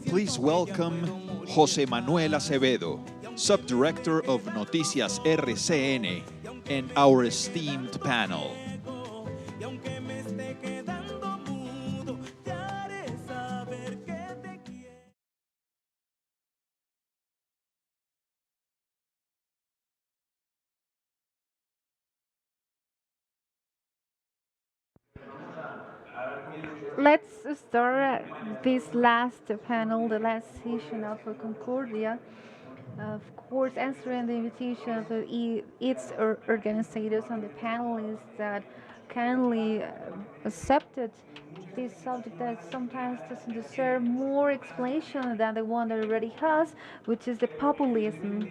Please welcome José Manuel Acevedo, Subdirector of Noticias RCN, and our esteemed panel. Let's start this last panel, the last session of Concordia. Of course, answering the invitation of its organizers and the panelists that kindly accepted this subject that sometimes doesn't deserve more explanation than the one that already has, which is the populism.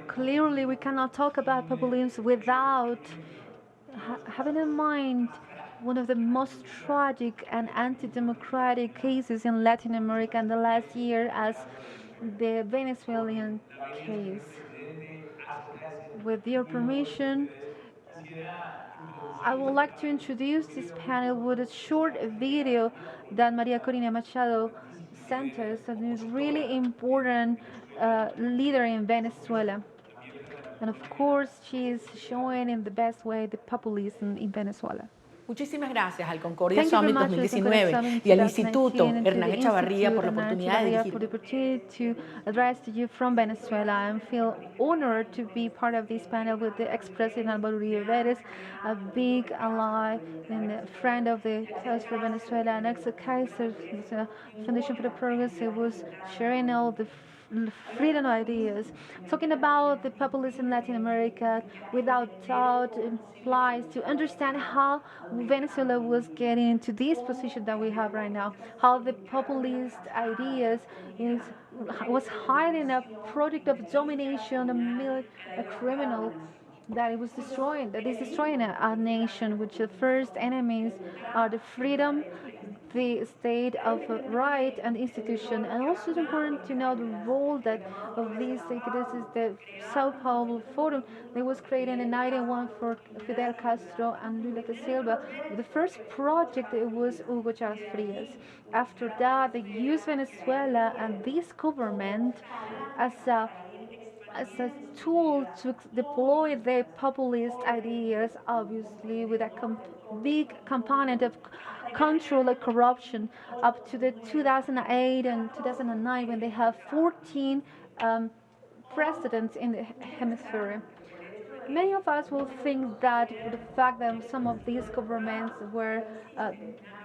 Clearly, we cannot talk about populism without having in mind one of the most tragic and anti-democratic cases in Latin America in the last year as the Venezuelan case. With your permission, I would like to introduce this panel with a short video that María Corina Machado sent us, and is really important leader in Venezuela. And of course, she is showing in the best way the populism in Venezuela. Muchísimas gracias al Concordia Summit 2019 y al Instituto Hernán Echavarría por la oportunidad de dirigir. To address to you from Venezuela. I feel honored to be part of this panel with the ex-president Alvaro Velez, a big ally and a friend of the Cause for Venezuela, and Axel Kaiser, the Foundation for the Progress. It was sharing all the freedom ideas. Talking about the populism in Latin America without doubt implies to understand how Venezuela was getting into this position that we have right now, how the populist ideas was hiding a project of domination, a criminal that it was destroying, that is destroying a nation, which the first enemies are the freedom, the state of right and institution. And also it's important to know the role that of these state. This is the Sao Paulo Forum that was created in 91 for Fidel Castro and Lula da Silva. The first project it was Hugo Chávez Frías. After that, they used Venezuela and this government as a tool to deploy their populist ideas, obviously with a big component of control and corruption up to the 2008 and 2009 when they have 14 presidents in the hemisphere. Many of us will think that the fact that some of these governments were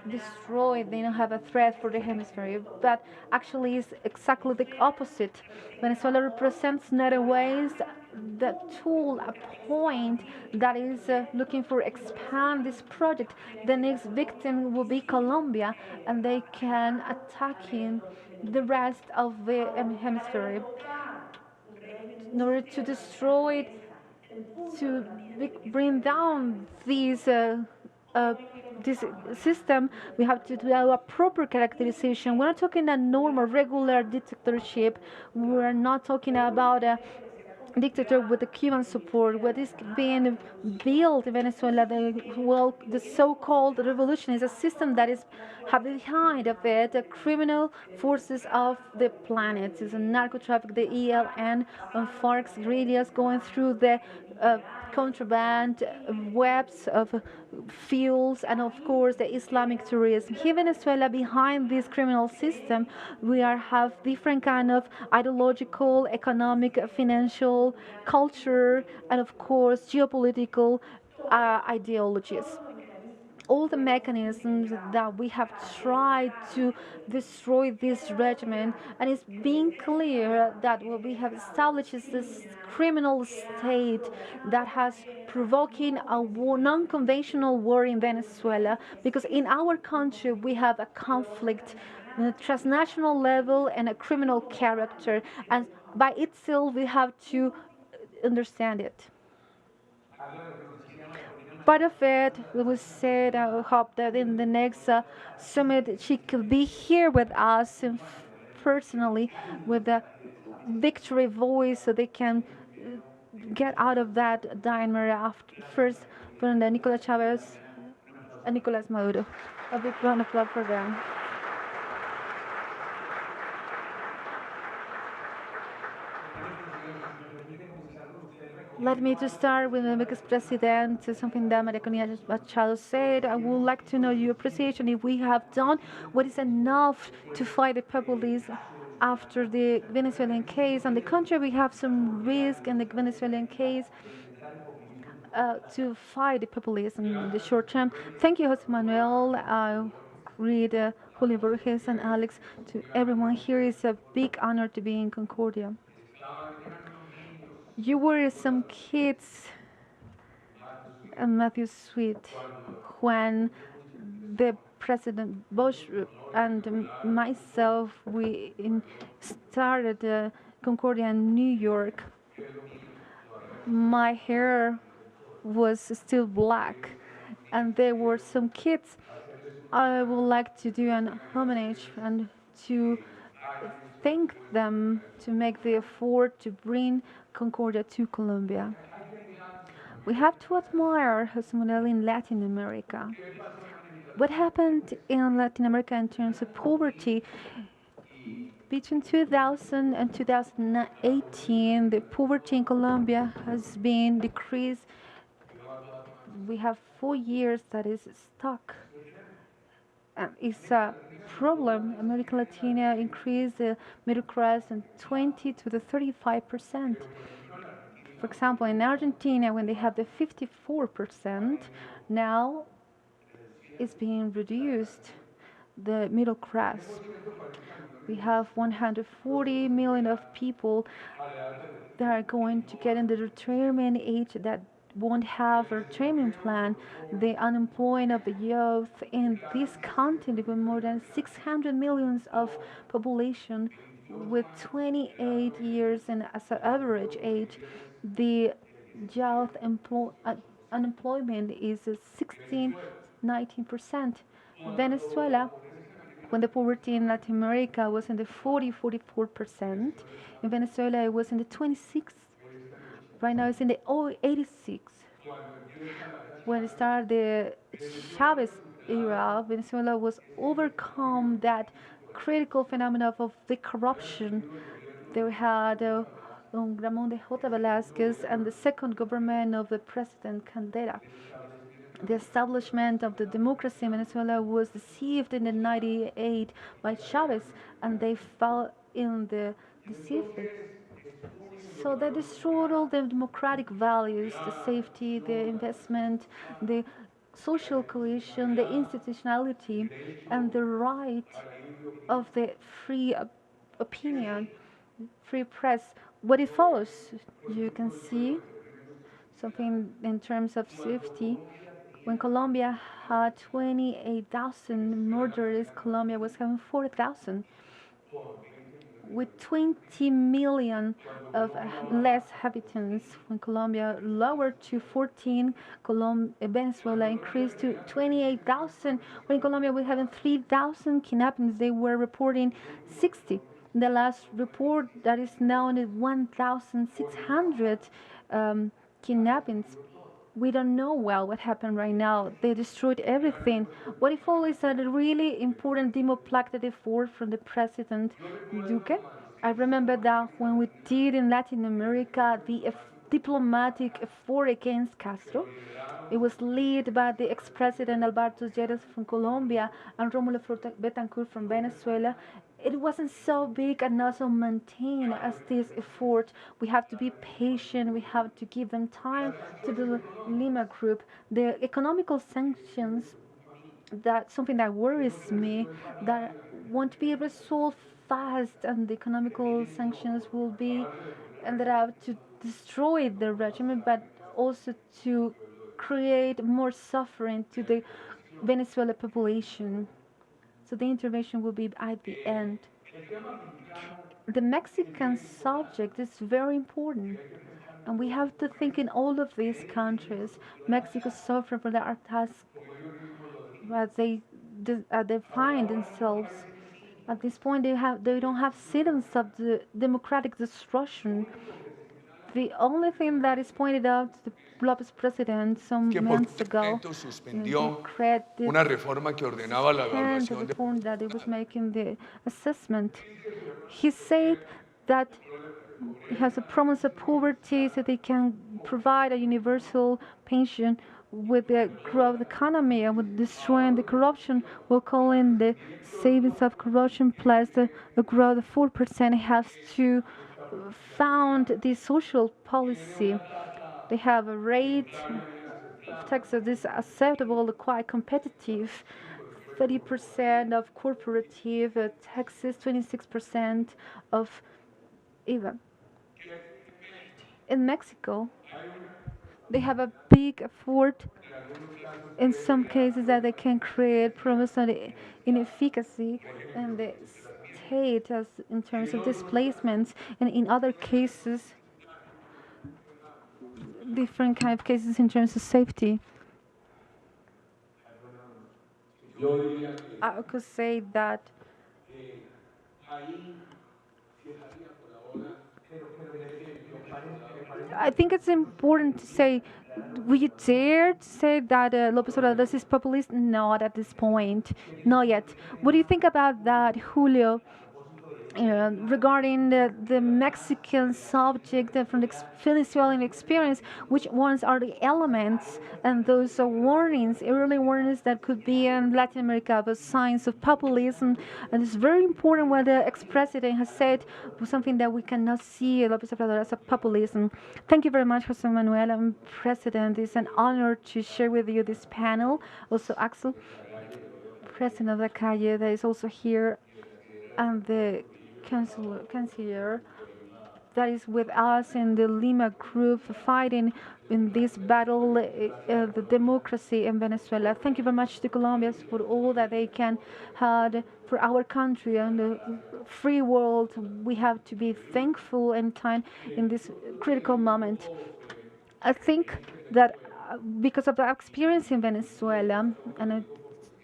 destroyed, they don't have a threat for the hemisphere, but actually it's exactly the opposite. Venezuela represents not always the tool, a point that is looking for expand this project. The next victim will be Colombia, and they can attack the rest of the hemisphere in order to destroy, to bring down this system. We have to do a proper characterization. We're not talking a normal, regular dictatorship. We're not talking about a dictator with the Cuban support. What is being built in Venezuela, the so-called revolution, is a system that is behind of it the criminal forces of the planet. It's a narco traffic, the ELN and FARC guerrillas going through the contraband webs of fuels, and of course the Islamic terrorism. Here in Venezuela, behind this criminal system, we have different kind of ideological, economic, financial, culture, and of course geopolitical ideologies. All the mechanisms that we have tried to destroy this regime, and it's being clear that what we have established is this criminal state that has provoking a non-conventional war in Venezuela, because in our country we have a conflict on a transnational level and a criminal character, and by itself we have to understand it. Part of it was said, I hope that in the next summit she could be here with us and personally with a victory voice, so they can get out of that dilemma after first from the Nicolas Chavez and Nicolas Maduro. A big round of applause for them. Let me to start with the ex-president, something that María Machado said. I would like to know your appreciation if we have done what is enough to fight the populism after the Venezuelan case. On the contrary, we have some risk in the Venezuelan case to fight the populism in the short term. Thank you, José Manuel. I read Julio Borges and Alex. To everyone here, it's a big honor to be in Concordia. You were some kids, Matthew Sweet, when the President Bush and myself, we started Concordia in New York. My hair was still black, and there were some kids. I would like to do an homage and to thank them to make the effort to bring Concordia to Colombia. We have to admire José Manuel in Latin America. What happened in Latin America in terms of poverty? Between 2000 and 2018, the poverty in Colombia has been decreased. We have 4 years that is stuck. It's a problem. America Latina increased the middle class from 20 to the 35%. For example, in Argentina, when they have the 54%, now it's being reduced, the middle class. We have 140 million of people that are going to get in the retirement age that won't have a retirement plan. The unemployment of the youth in this continent with more than 600 millions of population with 28 years and as an average age, the youth unemployment is 16-19%. Venezuela, when the poverty in Latin America was in the 44%, in Venezuela it was in the 26. Right now it's in the 86. When it started the Chavez era, Venezuela was overcome that critical phenomenon of the corruption. They had Ramon de J. Velázquez and the second government of the President Caldera. The establishment of the democracy in Venezuela was deceived in the 98 by Chavez, and they fell in the deceit. So they destroyed all the democratic values, the safety, the investment, the social cohesion, the institutionality, and the right of the free opinion, free press. What it follows, you can see something in terms of safety. When Colombia had 28,000 murderers, Colombia was having 4,000. With 20 million of less inhabitants, when Colombia lowered to 14, Venezuela increased to 28,000. When Colombia was having 3,000 kidnappings, they were reporting 60. The last report that is now at 1,600 kidnappings. We don't know well what happened right now. They destroyed everything. What it follows is a really important democratic effort from the President Duque. I remember that when we did in Latin America the diplomatic effort against Castro, it was led by the ex-president Alvaro from Colombia and Rómulo Betancourt from Venezuela. It wasn't so big and not so maintained as this effort. We have to be patient. We have to give them time to the Lima group. The economical sanctions, that's something that worries me, that won't be resolved fast, and the economical sanctions will be ended up to destroy the regime, but also to create more suffering to the Venezuelan population. So the intervention will be at the end. The Mexican subject is very important, and we have to think in all of these countries. Mexico suffers for the attacks as they find themselves. At this point, they don't have citizens of the democratic destruction. The only thing that is pointed out to the López president some months ago, una reforma que ordenaba la evaluación reform that it was making the assessment. He said that he has a promise of poverty so they can provide a universal pension with the growth economy and with destroying the corruption, we're calling the savings of corruption plus the growth of 4% has to found this social policy. They have a rate of tax that is acceptable, quite competitive. 30% of corporative taxes, 26% of even. In Mexico, they have a big effort in some cases that they can create problems on the inefficacy and the state as in terms of displacements, and in other cases different kind of cases in terms of safety. I could say that I think it's important to say, would you dare to say that López Obrador is populist? Not at this point, not yet. What do you think about that, Julio? Regarding the Mexican subject from the Venezuelan experience, which ones are the elements and those are warnings, early warnings that could be in Latin America, the signs of populism. And it's very important what the ex-president has said, something that we cannot see López Obrador as a populism. Thank you very much, José Manuel. I'm President. It's an honor to share with you this panel. Also, Axel, President of La Calle, that is also here, and the Chancellor that is with us in the Lima group fighting in this battle, the democracy in Venezuela. Thank you very much to Colombians for all that they can had for our country and the free world. We have to be thankful and time in this critical moment. I think that because of the experience in Venezuela, and I'm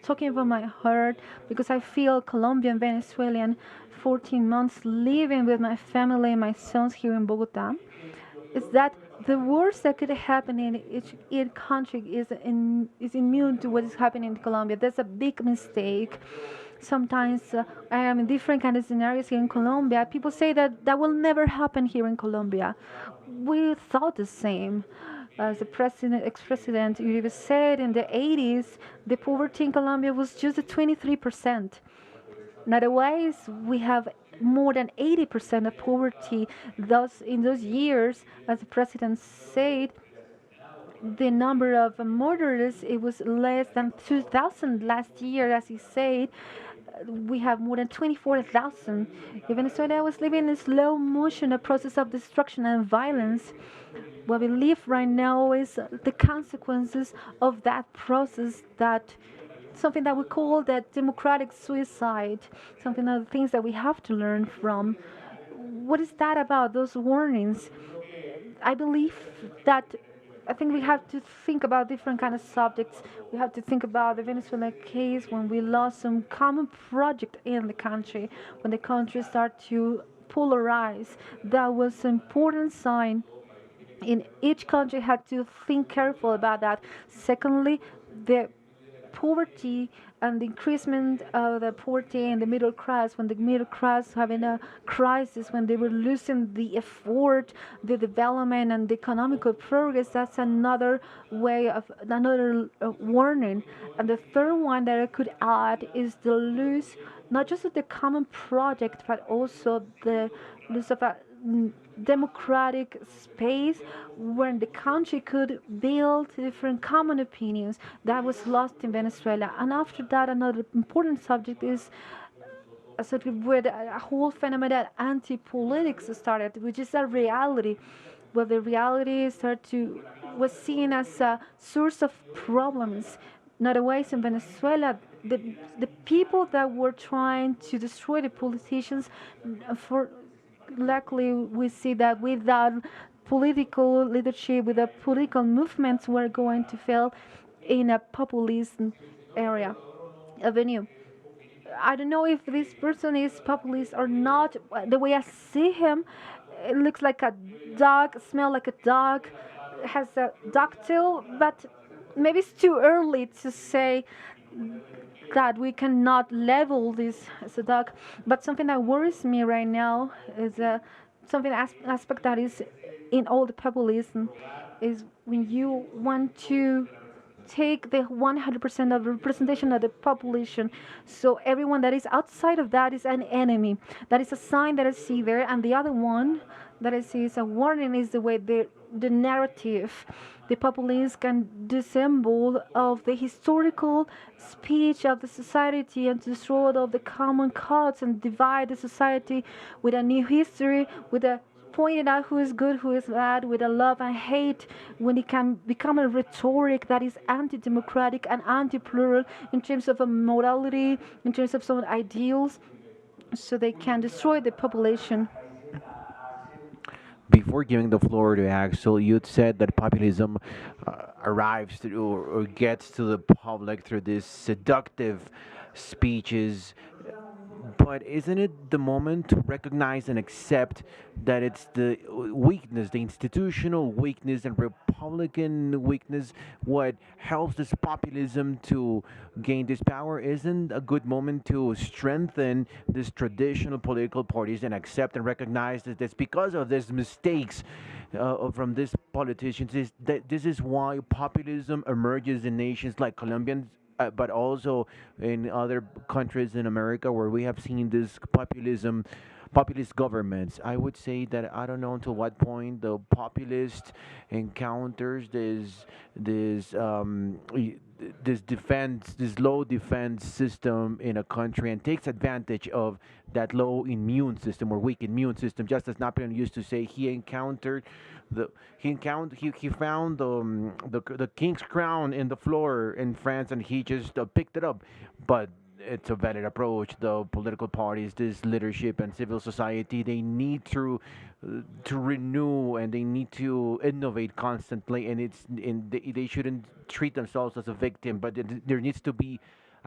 talking from my heart because I feel Colombian, Venezuelan, 14 months living with my family and my sons here in Bogota, is that the worst that could happen in each country is immune to what is happening in Colombia. That's a big mistake. Sometimes I am in different kind of scenarios here in Colombia. People say that that will never happen here in Colombia. We thought the same. As the ex-president Uribe said in the 80s, the poverty in Colombia was just 23%. Nowadays, we have more than 80% of poverty. Thus, in those years, as the president said, the number of murders, it was less than 2,000 last year, as he said. We have more than 24,000. Venezuela was living in slow motion, a process of destruction and violence. What we live right now is the consequences of that process, that something that we call that democratic suicide, something of the things that we have to learn from. What is that about, those warnings? I believe that I think we have to think about different kind of subjects. We have to think about the Venezuela case when we lost some common project in the country, when the country started to polarize. That was an important sign. In each country had to think careful about that. Secondly, the poverty and the increasement of the poverty in the middle class, when the middle class having a crisis, when they were losing the effort, the development and the economical progress, that's another way of another warning. And the third one that I could add is the loss, not just of the common project, but also the loss of a democratic space where the country could build different common opinions. That was lost in Venezuela. And after that, another important subject is where a whole phenomenon that anti-politics started, which is a reality, where the reality was seen as a source of problems. Not always in Venezuela, the people that were trying to destroy the politicians, luckily we see that without political leadership, without political movements, we're going to fail in a populist avenue. I don't know if this person is populist or not. The way I see him, it looks like a dog, smells like a dog, has a dog tail, but maybe it's too early to say that we cannot level this as a dog. But something that worries me right now is something aspect that is in all the populism is when you want to take the 100% of representation of the population. So everyone that is outside of that is an enemy. That is a sign that I see there. And the other one that I see is a warning is the way the narrative the populists can dissemble of the historical speech of the society and destroy all of the common codes and divide the society with a new history, with a pointed out who is good, who is bad, with a love and hate, when it can become a rhetoric that is anti-democratic and anti-plural in terms of a morality, in terms of some ideals, so they can destroy the population. Before giving the floor to Axel, you said that populism arrives to, or gets to the public through these seductive speeches. But isn't it the moment to recognize and accept that it's the weakness, the institutional weakness and Republican weakness, what helps this populism to gain this power? Isn't a good moment to strengthen these traditional political parties and accept and recognize that it's because of these mistakes from these politicians? This is why populism emerges in nations like Colombia, but also in other countries in America where we have seen this populist governments. I would say that I don't know until what point the populist encounters this defense, this low defense system in a country and takes advantage of that low immune system or weak immune system. Just as Napoleon used to say, he found the king's crown in the floor in France, and he just picked it up. But it's a valid approach. The political parties, this leadership and civil society, they need to renew and they need to innovate constantly. And they shouldn't treat themselves as a victim, but there needs to be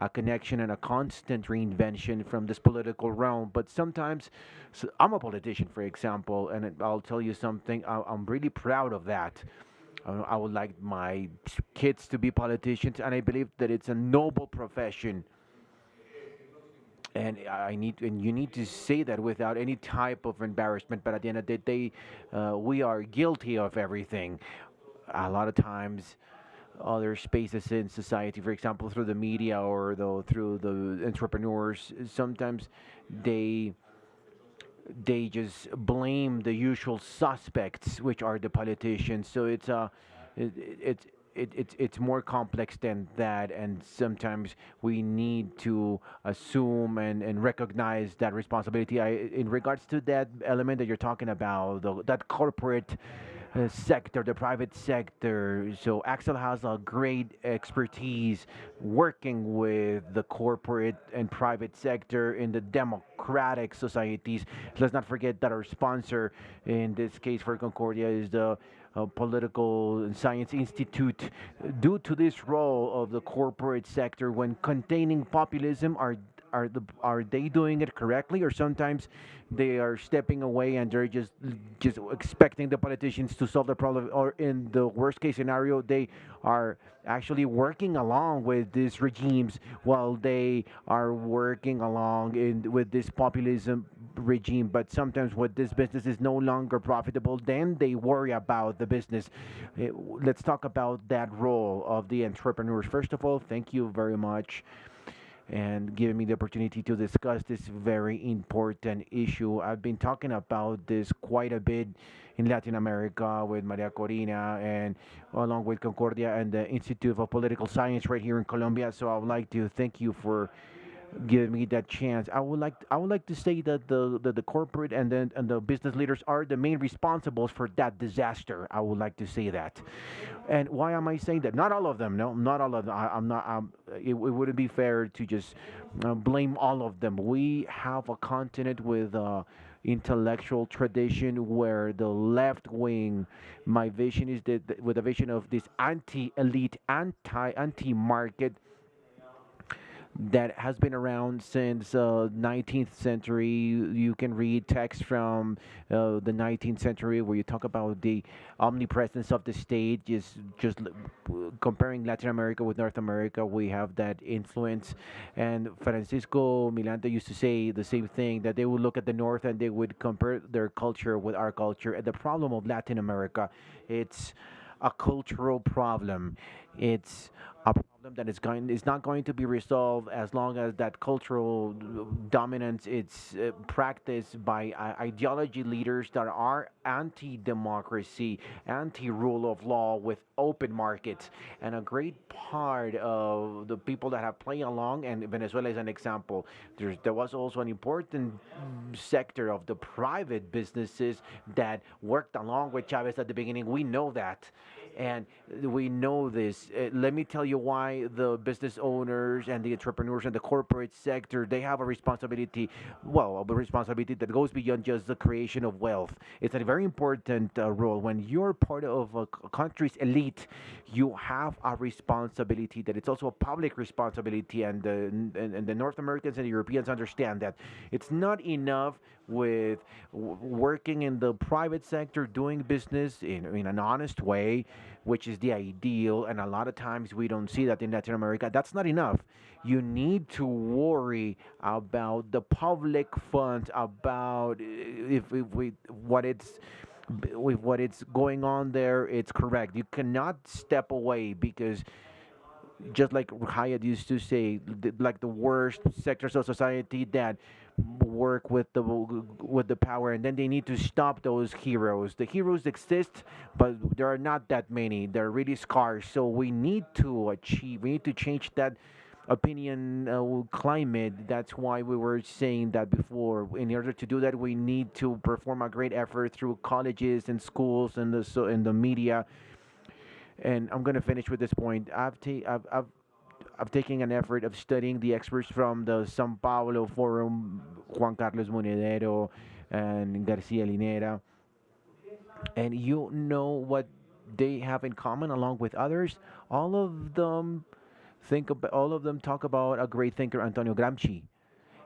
a connection and a constant reinvention from this political realm. But sometimes, so I'm a politician, for example, and I'll tell you something. I'm really proud of that. I would like my kids to be politicians, and I believe that it's a noble profession. And you need to say that without any type of embarrassment. But at the end of the day, we are guilty of everything. A lot of times, other spaces in society, for example, through the media or through the entrepreneurs, sometimes they they just blame the usual suspects, which are the politicians. So it, it, it's more complex than that, and sometimes we need to assume and recognize that responsibility. In regards to that element that you're talking about, that corporate sector, the private sector. So Axel has a great expertise working with the corporate and private sector in the democratic societies. Let's not forget that our sponsor in this case for Concordia is the Political and Science Institute. Due to this role of the corporate sector when containing populism, are they doing it correctly, or sometimes they are stepping away and they're just expecting the politicians to solve the problem, or in the worst case scenario they are actually working along with these regimes while they are working along with this populism regime. But sometimes when this business is no longer profitable, then they worry about the business. Let's talk about that role of the entrepreneurs. First of all, thank you very much and giving me the opportunity to discuss this very important issue. I've been talking about this quite a bit in Latin America with Maria, Corina, and along with Concordia and the Institute of Political Science right here in Colombia. So I would like to thank you for give me that chance. I would like to say that the corporate and the business leaders are the main responsibles for that disaster. I would like to say that. And why am I saying that? Not all of them. No, not all of them. I'm not. It wouldn't be fair to just blame all of them. We have a continent with intellectual tradition where the left wing, my vision is that with a vision of this anti-elite, anti-market that has been around since 19th century. You can read texts from the 19th century where you talk about the omnipresence of the state. Comparing Latin America with North America, we have that influence. And Francisco Milanta used to say the same thing, that they would look at the North and they would compare their culture with our culture. And the problem of Latin America, it's a cultural problem. It's a problem that is not going to be resolved as long as that cultural dominance is practiced by ideology leaders that are anti-democracy, anti-rule of law with open markets. And a great part of the people that have played along, and Venezuela is an example. There was also an important sector of the private businesses that worked along with Chavez at the beginning. We know that. And we know this. Let me tell you why the business owners and the entrepreneurs and the corporate sector, they have a responsibility, well, a responsibility that goes beyond just the creation of wealth. It's a very important role. When you're part of a country's elite, you have a responsibility that it's also a public responsibility. And the North Americans and the Europeans understand that it's not enough with working in the private sector, doing business in an honest way, which is the ideal. And a lot of times we don't see that in Latin America. That's not enough. You need to worry about the public funds, about if we what it's with what it's going on there. It's correct. You cannot step away because just like Hyatt used to say, like the worst sectors of society that work with the power, and then they need to stop those heroes. The heroes exist, but there are not that many. They're really scarce. So we need to change that opinion climate. That's why we were saying that before. In order to do that, we need to perform a great effort through colleges and schools and in the media. And I'm going to finish with this point. I've taken an effort of studying the experts from the São Paulo Forum, Juan Carlos Monedero and Garcia Linera. And you know what they have in common along with others? All of them all of them talk about a great thinker, Antonio Gramsci.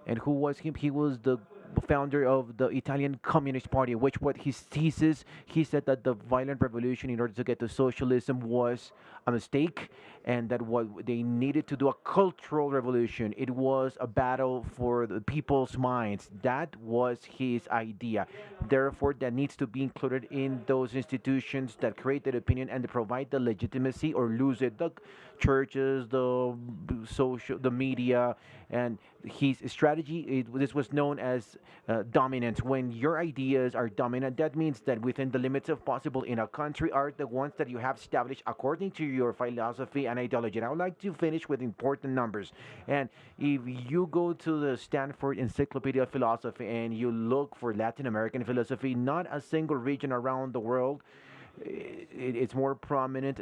And who was him? He was the founder of the Italian Communist Party, which what his thesis, he said that the violent revolution in order to get to socialism was a mistake, and that what they needed to do a cultural revolution. It was a battle for the people's minds. That was his idea. Therefore, that needs to be included in those institutions that create that opinion and provide the legitimacy or lose it. The churches, the media, and his strategy. This was known as dominance. When your ideas are dominant, that means that within the limits of possible in a country are the ones that you have established according to your philosophy and ideology. And I would like to finish with important numbers. And if you go to the Stanford Encyclopedia of Philosophy and you look for Latin American philosophy, not a single region around the world, it's more prominent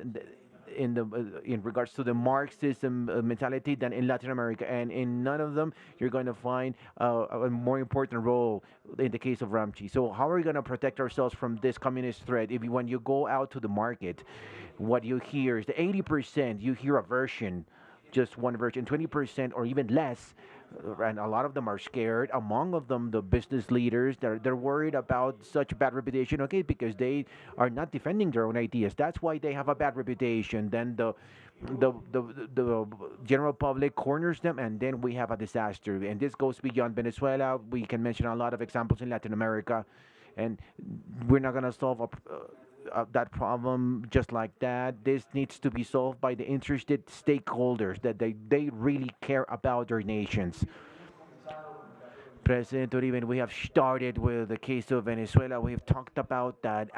in regards to the Marxism mentality than in Latin America, and in none of them you're going to find a more important role in the case of Ramchi. So how are we going to protect ourselves from this communist threat? If when you go out to the market, what you hear is the 80% you hear a version, just one version, 20% or even less, and a lot of them are scared. Among of them, the business leaders, they're worried about such bad reputation. Okay, because they are not defending their own ideas. That's why they have a bad reputation. Then the general public corners them, and then we have a disaster. And this goes beyond Venezuela. We can mention a lot of examples in Latin America, and we're not gonna solve that problem just like that. This needs to be solved by the interested stakeholders that they really care about their nations. President Uribe, we have started with the case of Venezuela. We've talked about that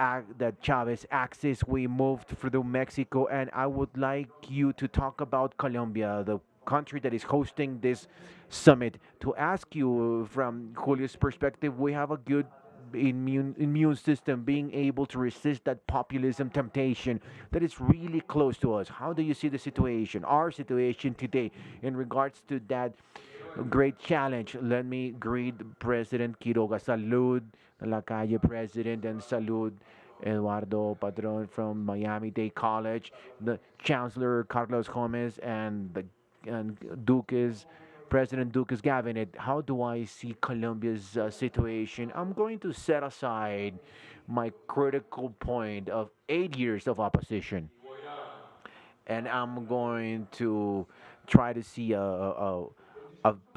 Chavez axis. We moved through Mexico, and I would like you to talk about Colombia, the country that is hosting this summit. To ask you from Julio's perspective, we have a good immune system being able to resist that populism temptation that is really close to us. How do you see the situation, our situation today, in regards to that great challenge? Let me greet President Quiroga. Salud, La Calle President, and salud, Eduardo Padron from Miami-Dade College, the Chancellor Carlos Gomez, and Duque's President Duque's cabinet. How do I see Colombia's situation? I'm going to set aside my critical point of 8 years of opposition, and I'm going to try to see a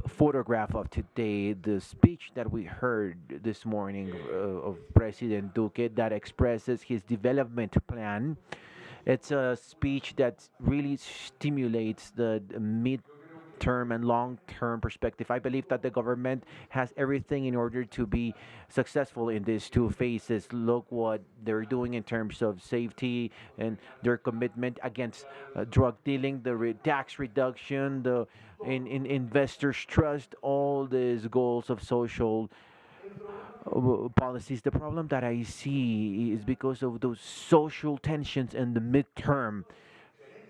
photograph of today, the speech that we heard this morning of President Duque that expresses his development plan It's a speech that really stimulates the mid-term and long-term perspective. I believe that the government has everything in order to be successful in these two phases. Look what they're doing in terms of safety and their commitment against drug dealing, the tax reduction, the in investors trust, all these goals of social policies. The problem that I see is because of those social tensions in the midterm,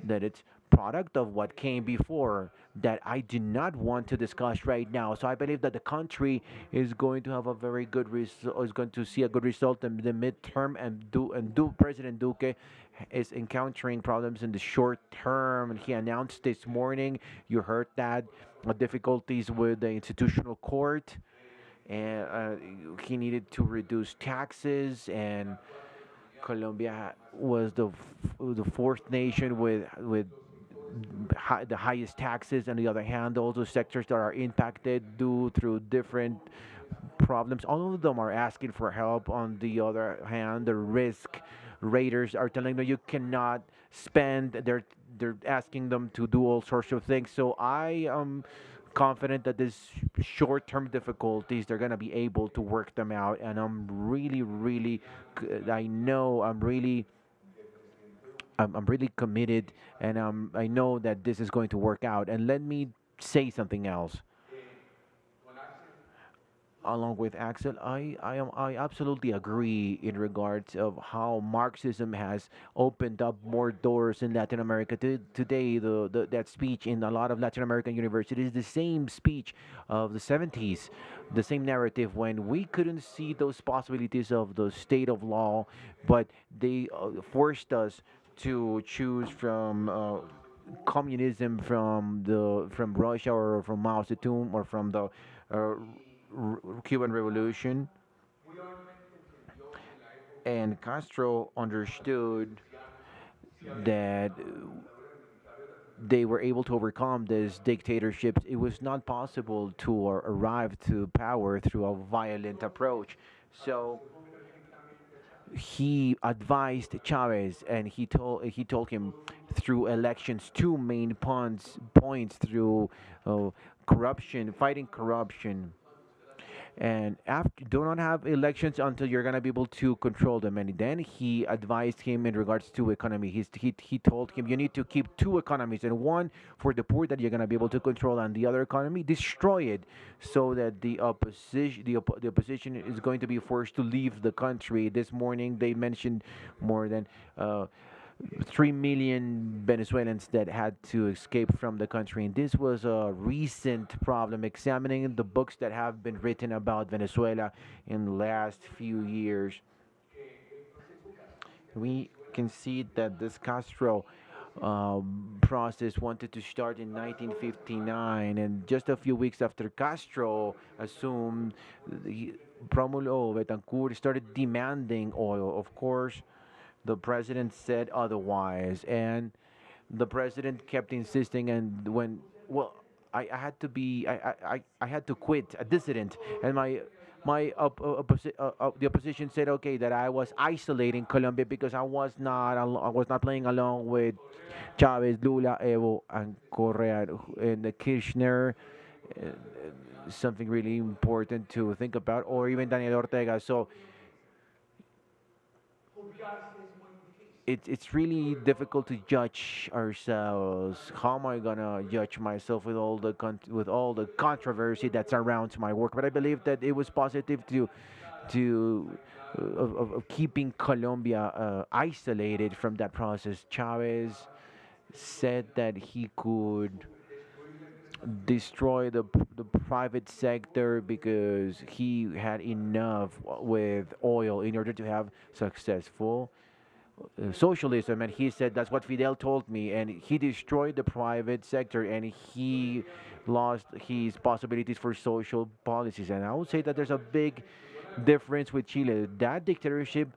that it's product of what came before that I do not want to discuss right now. So I believe that the country is going to have a very good result, is going to see a good result in the midterm, and President Duque is encountering problems in the short term. He announced this morning, you heard that, difficulties with the institutional court, and he needed to reduce taxes, and Colombia was the fourth nation with the highest taxes. On the other hand, all those sectors that are impacted due through different problems, all of them are asking for help. On the other hand, the risk raters are telling them you cannot spend. They're asking them to do all sorts of things. So I am confident that these short-term difficulties, they're gonna be able to work them out, and I'm really, really, I know I'm really committed, and I know that this is going to work out. And let me say something else. Along with Axel, I absolutely agree in regards of how Marxism has opened up more doors in Latin America. Today, that speech in a lot of Latin American universities, the same speech of the 70s, the same narrative when we couldn't see those possibilities of the state of law, but they forced us to choose from communism from Russia, or from Mao Zedong, or from the uh, Cuban Revolution. And Castro understood that they were able to overcome this dictatorship. It was not possible to arrive to power through a violent approach. So he advised Chavez, and he told him through elections two main points through corruption, fighting corruption, and after do not have elections until you're gonna be able to control them. And then he advised him in regards to economy. He told him you need to keep two economies, and one for the poor that you're gonna be able to control, and the other economy destroy it, so that the opposition is going to be forced to leave the country. This morning they mentioned more than 3 million Venezuelans that had to escape from the country. And this was a recent problem, examining the books that have been written about Venezuela in the last few years. We can see that this Castro process wanted to start in 1959, and just a few weeks after Castro assumed, Romulo Betancourt started demanding oil. Of course, the president said otherwise, and the president kept insisting. And when, well, I had to be, I had to quit, a dissident, and the opposition said okay that I was isolating Colombia because I was not playing along with Chavez, Lula, Evo, and Correa, and the Kirchner. Uh, Something really important to think about, or even Daniel Ortega. So it's really difficult to judge ourselves. How am I gonna judge myself with with all the controversy that surrounds my work? But I believe that it was positive to of keeping Colombia isolated from that process. Chavez said that he could destroy the private sector because he had enough with oil in order to have successful socialism. And he said that's what Fidel told me, and he destroyed the private sector, and he lost his possibilities for social policies. And I would say that there's a big difference with Chile. That dictatorship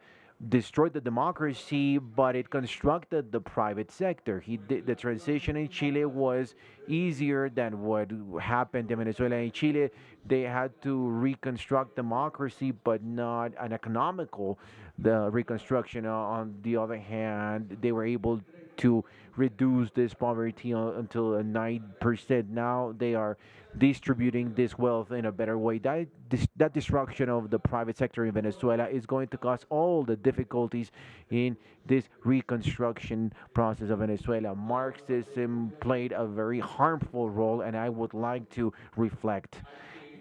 destroyed the democracy, but it constructed the private sector. The transition in Chile was easier than what happened in Venezuela. In Chile, they had to reconstruct democracy, but not an economical the reconstruction. On the other hand, they were able to reduce this poverty until 9%. Now they are distributing this wealth in a better way. That destruction of the private sector in Venezuela is going to cause all the difficulties in this reconstruction process of Venezuela. Marxism played a very harmful role, and I would like to reflect.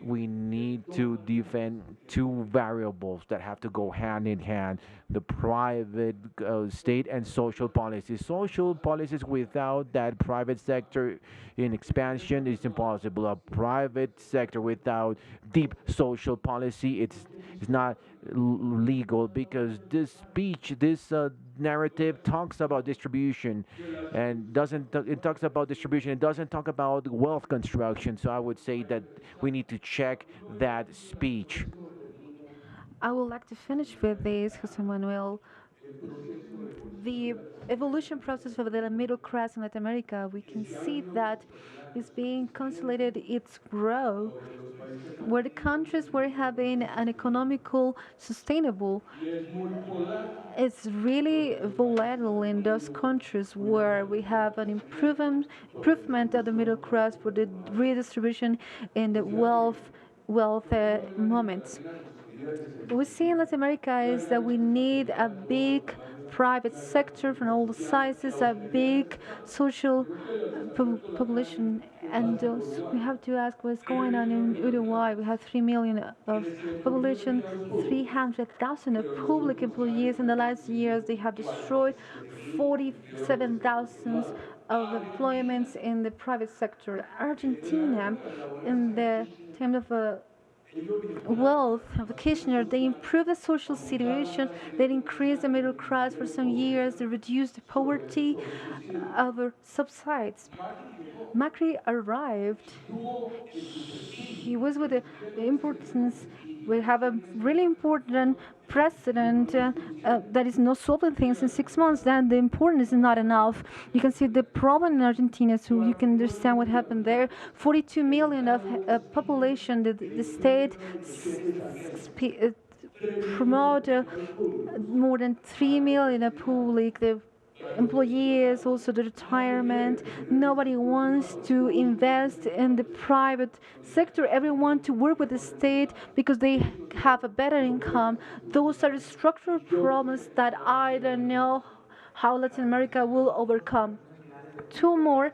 We need to defend two variables that have to go hand in hand: the private state and social policies. Social policies without that private sector in expansion is impossible. A private sector without deep social policy, it's not legal, because this speech, this narrative talks about distribution and it talks about distribution. It doesn't talk about wealth construction. So I would say that we need to check that speech. I would like to finish with this, Jose Manuel. The evolution process of the middle class in Latin America, we can see that is being consolidated its growth, where the countries were having an economical sustainable. It's really volatile in those countries where we have an improvement of the middle class for the redistribution in the wealth moments. What we see in Latin America is that we need a big private sector from all the sizes, a big social population, and those, we have to ask what's going on in Uruguay. We have 3 million of population, 300,000 of public employees. In the last years, they have destroyed 47,000 of employments in the private sector. Argentina, in the time of wealth of Kirchner, they improved the social situation, they increased the middle class for some years, they reduced the poverty of subsides. Macri arrived, he was with the importance. We have a really important president that is not solving things in 6 months. Then the importance is not enough. You can see the problem in Argentina, so you can understand what happened there. 42 million of population. The state promote more than 3 million of public. The employees, also the retirement. Nobody wants to invest in the private sector. Everyone wants to work with the state because they have a better income. Those are structural problems that I don't know how Latin America will overcome. Two more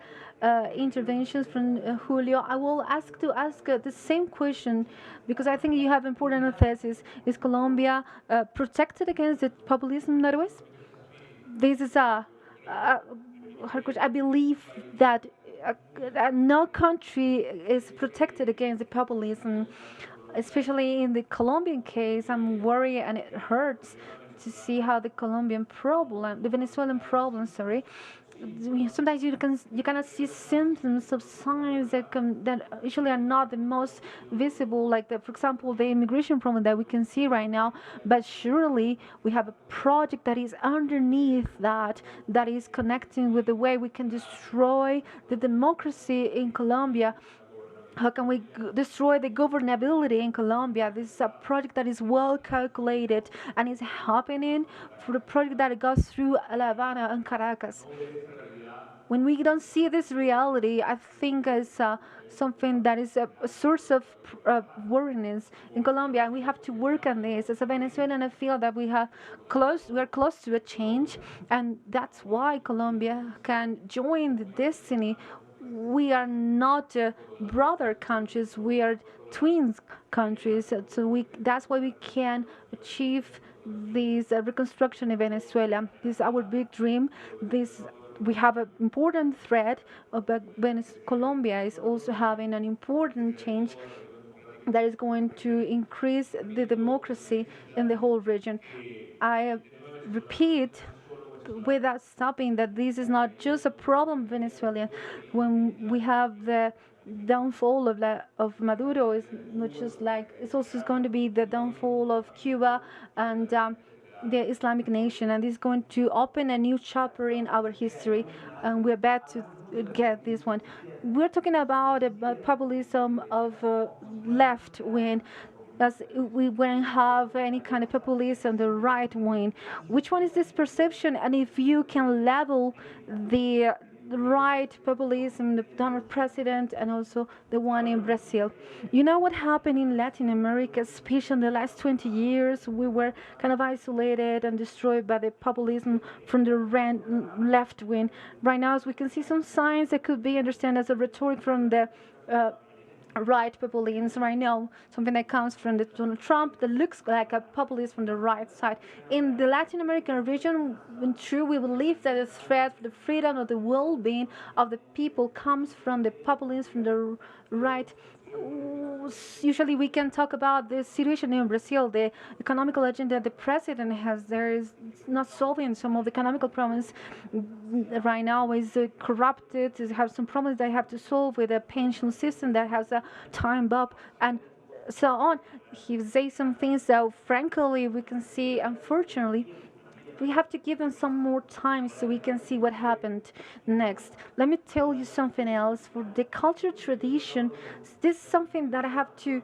interventions from Julio. I will ask the same question because I think you have important thesis. Is Colombia protected against the populism that was? This is I believe that no country is protected against the populism, especially in the Colombian case. I'm worried and it hurts to see how the Venezuelan problem, sometimes you cannot see symptoms of signs that usually are not the most visible, like for example the immigration problem that we can see right now. But surely we have a project that is underneath that is connecting with the way we can destroy the democracy in Colombia. How can we destroy the governability in Colombia? This is a project that is well calculated and is happening for the project that goes through La Habana and Caracas. When we don't see this reality, I think it's something that is a source of worriness in Colombia, and we have to work on this. As a Venezuelan, I feel that we are close to a change, and that's why Colombia can join the destiny. We are not brother countries, we are twins countries, so that's why we can achieve this reconstruction in Venezuela. This is our big dream. We have an important threat, but Colombia is also having an important change that is going to increase the democracy in the whole region. I repeat without stopping that this is not just a problem Venezuela. When we have the downfall of Maduro, it's not just like, it's also going to be the downfall of Cuba and the Islamic nation, and is going to open a new chapter in our history, and we're about to get this one. We're talking about populism of left wing, as we won't have any kind of populism on the right wing. Which one is this perception? And if you can level the right populism, the Donald president, and also the one in Brazil. You know what happened in Latin America, especially in the last 20 years? We were kind of isolated and destroyed by the populism from the left wing. Right now, as we can see some signs that could be understood as a rhetoric from the right populism right now, something that comes from the Donald Trump that looks like a populist from the right side. In the Latin American region, in true, we believe that the threat for the freedom of the well-being of the people comes from the populism from the right. Usually we can talk about the situation in Brazil, the economical agenda the president has there is not solving some of the economical problems right now, is corrupted, is have some problems they have to solve with a pension system that has a time bomb and so on. He says some things that frankly we can see, unfortunately, we have to give them some more time so we can see what happened next. Let me tell you something else. For the culture tradition, this is something that I have to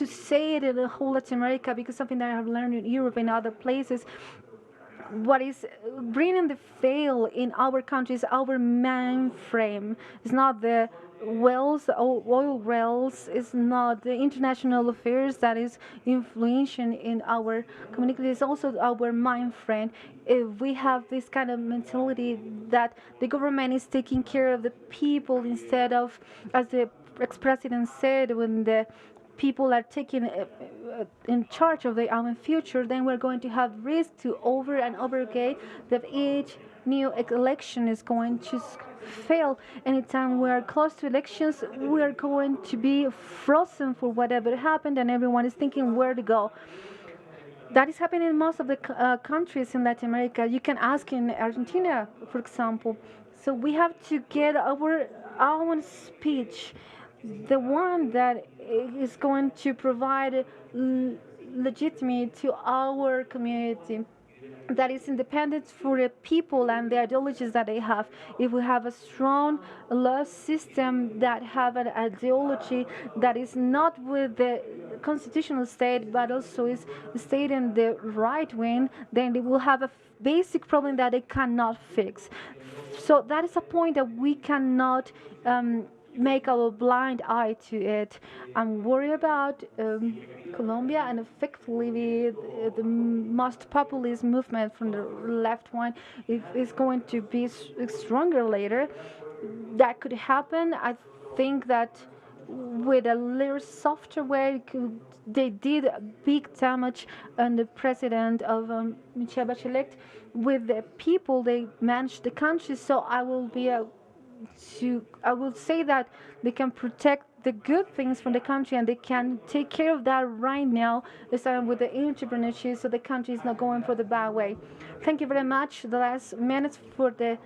say it in the whole Latin America, because something that I have learned in Europe and other places. What is bringing the fail in our country is our mainframe. It's not the wells, oil wells. It's not the international affairs that is influencing in our community. It's also our mainframe. If we have this kind of mentality that the government is taking care of the people instead of, as the ex-president said, when the people are taking in charge of their own future, then we're going to have risk to over and over again that each new election is going to fail. Anytime we are close to elections, we are going to be frozen for whatever happened, and everyone is thinking where to go. That is happening in most of the countries in Latin America. You can ask in Argentina, for example. So we have to get our own speech, the one that is going to provide legitimacy to our community, that is independent for the people and the ideologies that they have. If we have a strong law system that have an ideology that is not with the constitutional state but also is stayed in the right wing, then they will have a basic problem that they cannot fix. So that is a point that we cannot make our blind eye to it. I'm worried about Colombia, and effectively the most populist movement from the left one is going to be stronger later. That could happen. I think that with a little softer way, they did big damage on the president of Michelle Bachelet. With the people, they managed the country. So I will say that they can protect the good things from the country, and they can take care of that right now, starting with the entrepreneurship, so the country is not going for the bad way. Thank you very much. The last minutes for the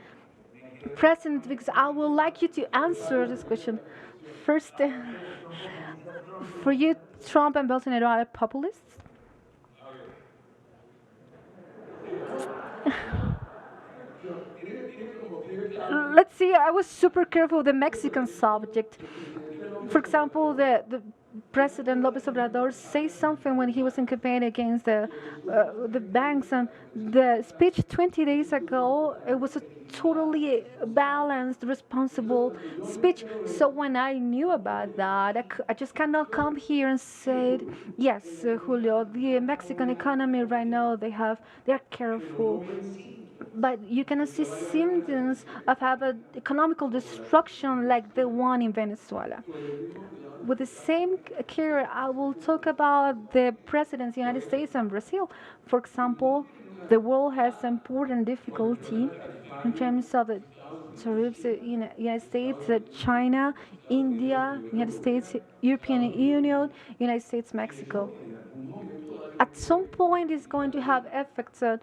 president, because I would like you to answer this question. First, for you, Trump and Bolsonaro are populists? Let's see, I was super careful with the Mexican subject. For example, the President López Obrador says something when he was in campaign against the banks, and the speech 20 days ago, it was a totally balanced, responsible speech. So when I knew about that, I just cannot come here and say, yes, Julio, the Mexican economy right now, they're careful. But you cannot see symptoms of an economical destruction like the one in Venezuela. With the same care, I will talk about the presidents of the United States and Brazil. For example, the world has important difficulty in terms of the tariffs in the United States, China, India, United States, European Union, United States, Mexico. At some point, it's going to have effects and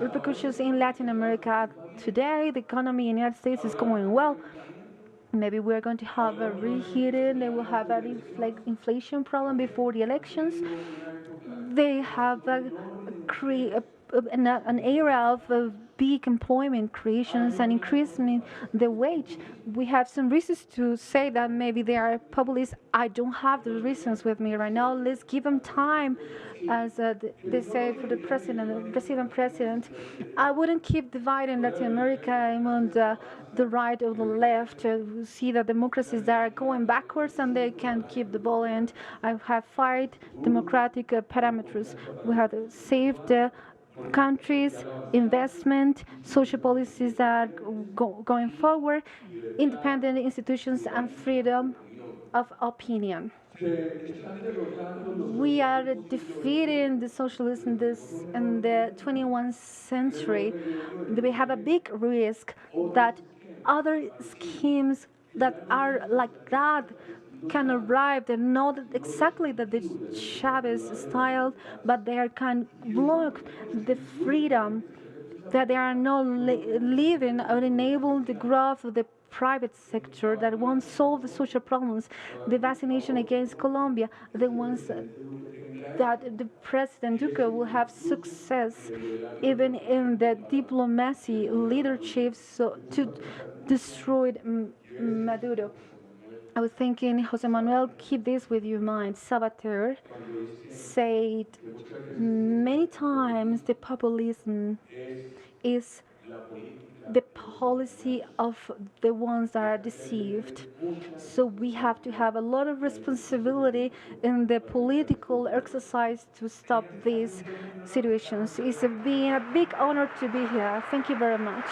repercussions in Latin America. Today, the economy in the United States is going well. Maybe we're going to have a reheated, they will have an inflation problem before the elections. They have an era of big employment creations and increasing the wage. We have some reasons to say that maybe they are populist. I don't have the reasons with me right now. Let's give them time, as they say for the president, the Brazilian president. I wouldn't keep dividing Latin America among the right or the left. We see that democracies that are going backwards and they can keep the ball. And I have fight democratic parameters. We have saved countries, investment, social policies that are going forward, independent institutions, and freedom of opinion. We are defeating the socialists in the 21st century. We have a big risk that other schemes that are like that can arrive. They're not exactly the Chavez style, but they can block the freedom, that they are not living or enable the growth of the private sector, that won't solve the social problems. The vaccination against Colombia, the ones that the President Duque will have success even in the diplomacy leadership so to destroy Maduro. I was thinking, Jose Manuel, keep this with your mind. Sabater said many times the populism is the policy of the ones that are deceived. So we have to have a lot of responsibility in the political exercise to stop these situations. It's been a big honor to be here. Thank you very much.